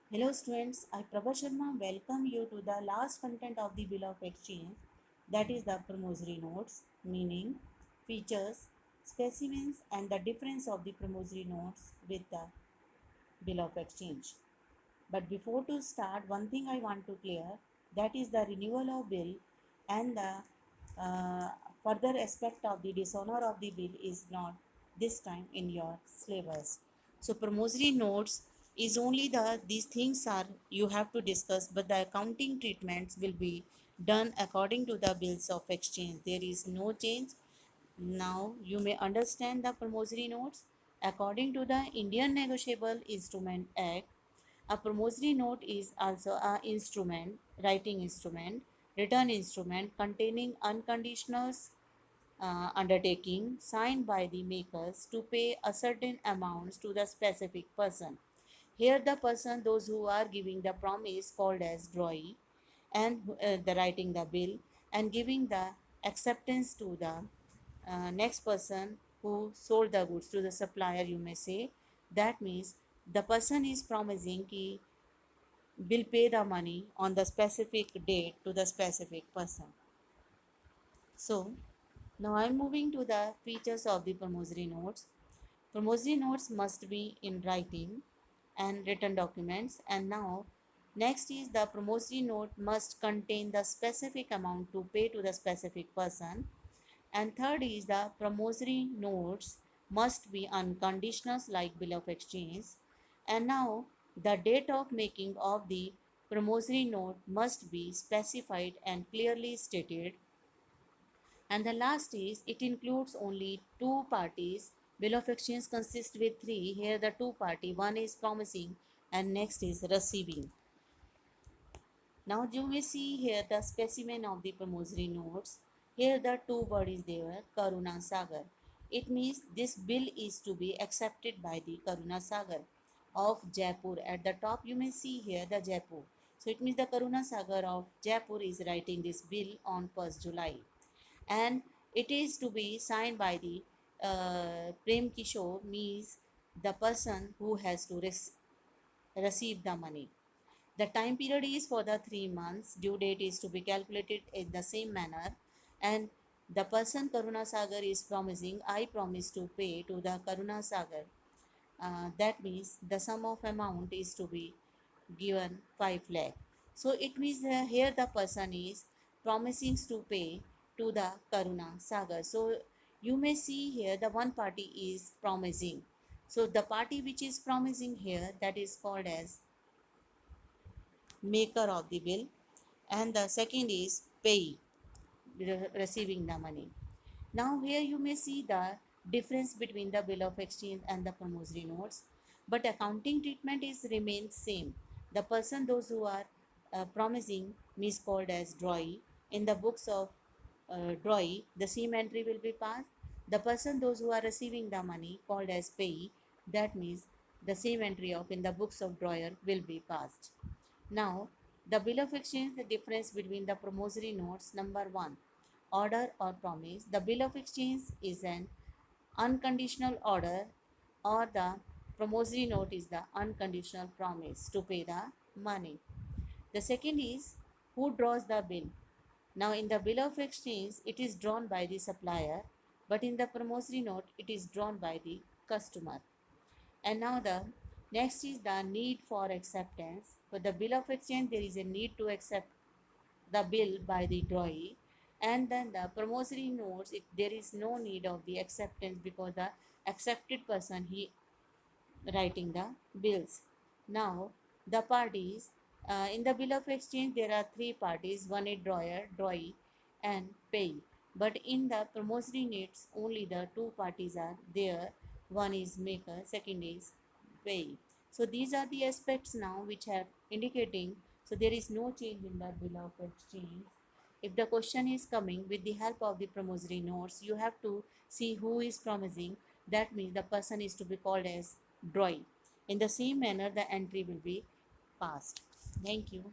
Hello students, I Prabha Sharma welcome you to the last content of the Bill of Exchange, that is the promissory notes, meaning, features, specimens and the difference of the promissory notes with the Bill of Exchange. But before to start, one thing I want to clear, that is the renewal of bill and the uh, further aspect of the dishonor of the bill is not this time in your syllabus. So promissory notes is only these things are you have to discuss, but the accounting treatments will be done according to the bills of exchange. There is no change. Now you may understand the promissory notes. According to the Indian Negotiable Instrument Act, a promissory note is also a instrument, writing instrument, written instrument containing unconditional undertaking signed by the makers to pay a certain amounts to the specific person. Here the person, those who are giving the promise called as drawee, and the writing the bill and giving the acceptance to the next person who sold the goods to the supplier, you may say. That means the person is promising ki will pay the money on the specific date to the specific person. So now I'm moving to the features of the promissory notes. Promissory notes must be in writing and written documents. And now next is the promissory note must contain the specific amount to pay to the specific person. And third is the promissory notes must be unconditional like bill of exchange. And now the date of making of the promissory note must be specified and clearly stated. And the last is it includes only two parties. Bill of exchange consists with three. Here the two party, one is promising and next is receiving. Now you may see here the specimen of the promissory notes. Here the two word is there, Karuna Sagar. It means this bill is to be accepted by the Karuna Sagar of Jaipur. At the top you may see here the Jaipur. So it means the Karuna Sagar of Jaipur is writing this bill on 1st July. And it is to be signed by the Prem Kishore, means the person who has to receive the money. The time period is for the 3 months. Due date is to be calculated in the same manner. And the person Karuna Sagar is promising, I promise to pay to the Karuna Sagar. That means the sum of amount is to be given 5 lakh. So it means here the person is promising to pay to the Karuna Sagar. So you may see here the one party is promising. So the party which is promising here, that is called as maker of the bill, and the second is payee, receiving the money. Now here you may see the difference between the bill of exchange and the promissory notes, but accounting treatment is remains same. The person those who are promising is called as drawee. In the books of drawee, the same entry will be passed. The person those who are receiving the money called as payee, that means the same entry of in the books of drawer will be passed. Now, the bill of exchange, the difference between the promissory notes. Number one, order or promise. The bill of exchange is an unconditional order, or the promissory note is the unconditional promise to pay the money. The second is who draws the bill. Now, in the bill of exchange, it is drawn by the supplier, but in the promissory note, it is drawn by the customer. And now the next is the need for acceptance. For the bill of exchange, there is a need to accept the bill by the drawee. And then the promissory notes, there is no need of the acceptance because the accepted person he writing the bills. Now the parties, in the bill of exchange there are three parties, one is drawer, drawee and payee. But in the promissory notes only the two parties are there, one is maker, second is payee. So these are the aspects now which are indicating, so there is no change in the bill of exchange. If the question is coming with the help of the promissory notes, you have to see who is promising. That means the person is to be called as drawing. In the same manner, the entry will be passed. Thank you.